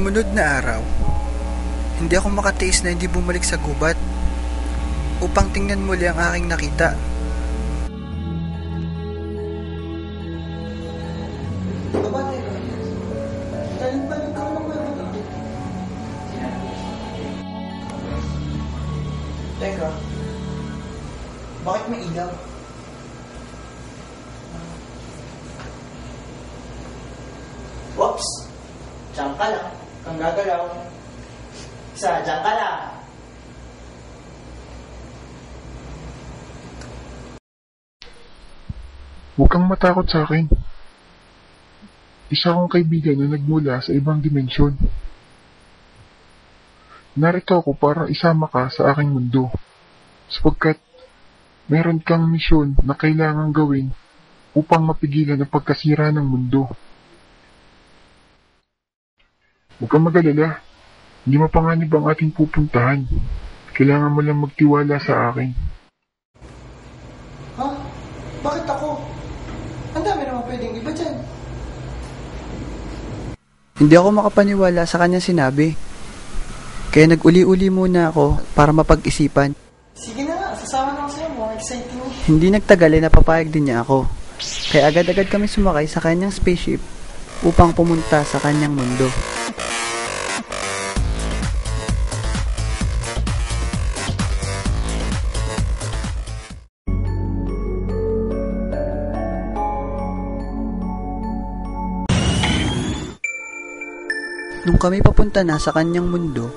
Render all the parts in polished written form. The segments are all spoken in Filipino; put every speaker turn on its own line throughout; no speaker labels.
sumunod na araw, hindi ako makatiis na hindi bumalik sa gubat upang tingnan muli ang aking nakita.
Teka, bakit may ilaw? Whoops! Diyan ka lang. Kang gagalaw. Isa, diyan ka lang.
Huwag kang matakot sa akin. Isa akong kaibigan na nagmula sa ibang dimensyon. Narito ako para isama ka sa aking mundo, sapagkat meron kang misyon na kailangang gawin upang mapigilan ang pagkasira ng mundo. Huwag kang mag-alala, hindi mapanganib ang ating pupuntahan. Kailangan mo lang magtiwala sa akin.
Ha? Bakit ako? Ang dami naman pwedeng iba dyan.
Hindi ako makapaniwala sa kanyang sinabi. Kaya nag-uli-uli muna ako para mapag-isipan.
Sige na nga, sasama na ako sa'yo. Mga exciting.
Hindi nagtagal ay napapayag din niya ako. Kaya agad-agad kami sumakay sa kanyang spaceship upang pumunta sa kanyang mundo. Nung kami papunta na sa kanyang mundo,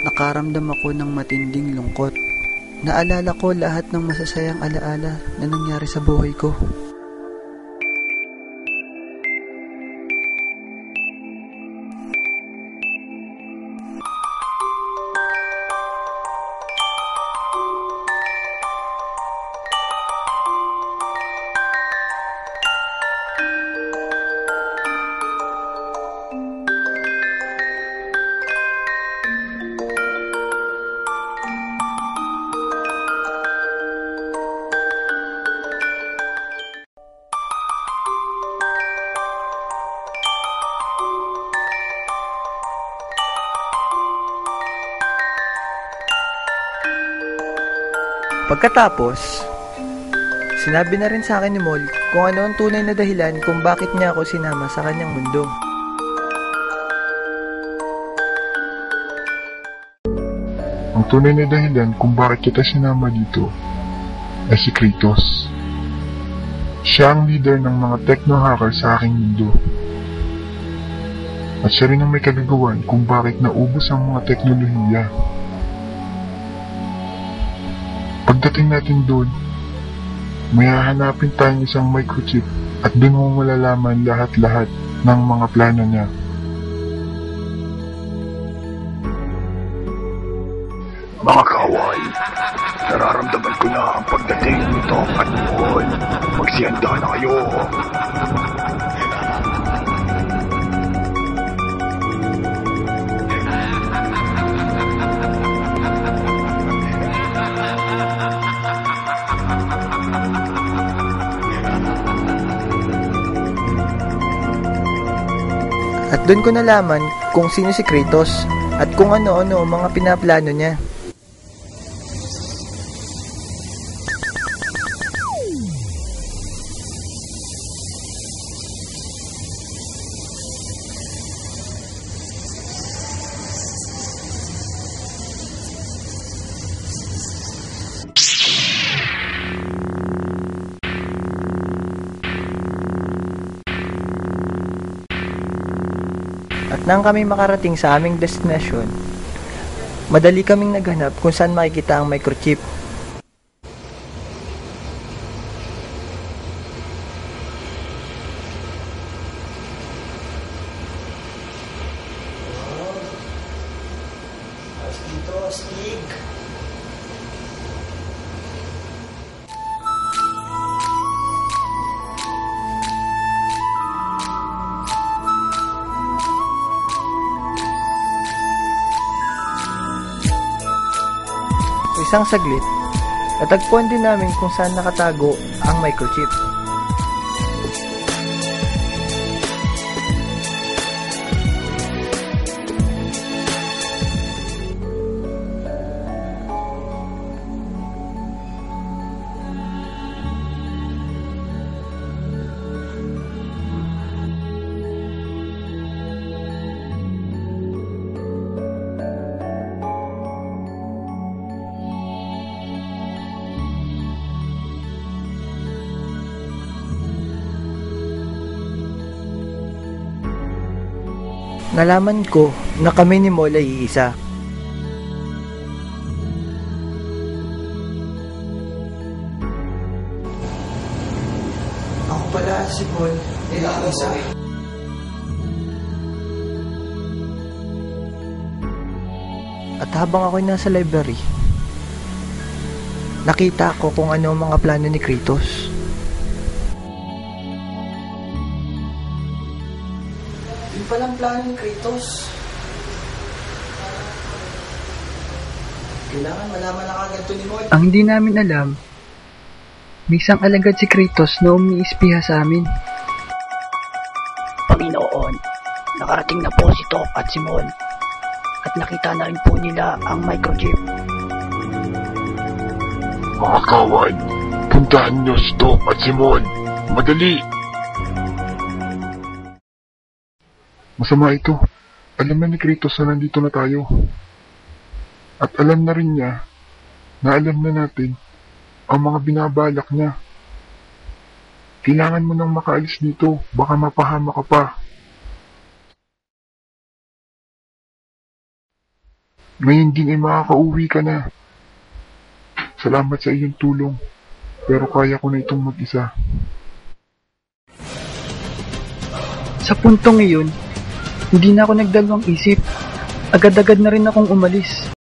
nakaramdam ako ng matinding lungkot. Naalala ko lahat ng masasayang alaala na nangyari sa buhay ko. Pagkatapos, sinabi na rin sa akin ni Mol kung ano ang tunay na dahilan kung bakit niya ako sinama sa kanyang mundo.
Ang tunay na dahilan kung bakit kita sinama dito ay si Kratos. Siya ang leader ng mga techno-hacker sa aking mundo. At siya rin ang may kagagawan kung bakit naubos ang mga teknolohiya. Pagdating natin doon, may hahanapin tayong isang microchip at doon mo malalaman lahat-lahat ng mga plano niya.
Mga kawal, nararamdaman ko na ang pagdating nito at noon. Magsihanda na kayo.
At doon ko nalaman kung sino si Kratos at kung ano-ano ang mga pinaplano niya. At nang kami makarating sa aming destination, madali kaming naghanap kung saan makikita ang microchip.
Dito, Stig.
Isang saglit, natagpuan din namin kung saan nakatago ang microchip. Nalaman ko na kami ni Mol ay iisa.
Ako pala si Paul. Isa.
At habang ako'y nasa library, nakita ko kung ano ang mga plano ni Kratos.
Yung palang plano ni Kratos. Kailangan malaman na kagad to ni Moy.
Ang hindi namin alam, may isang alagad si Kratos na umiispiha sa amin.
Panginoon, nakarating na po si Tok at si Mol. At nakita na rin po nila ang microchip.
Mga kawan, puntahan niyo si Tok at si Mon. Madali! Masama ito. Alam na ni Kratos na nandito na tayo. At alam na rin niya na alam na natin ang mga binabalak niya. Kailangan mo nang makaalis dito. Baka mapahama ka pa. Ngayon din ay makakauwi ka na. Salamat sa iyong tulong. Pero kaya ko na itong mag-isa.
Sa puntong iyon, hindi na ako nagdalawang isip. Agad-agad na rin akong umalis.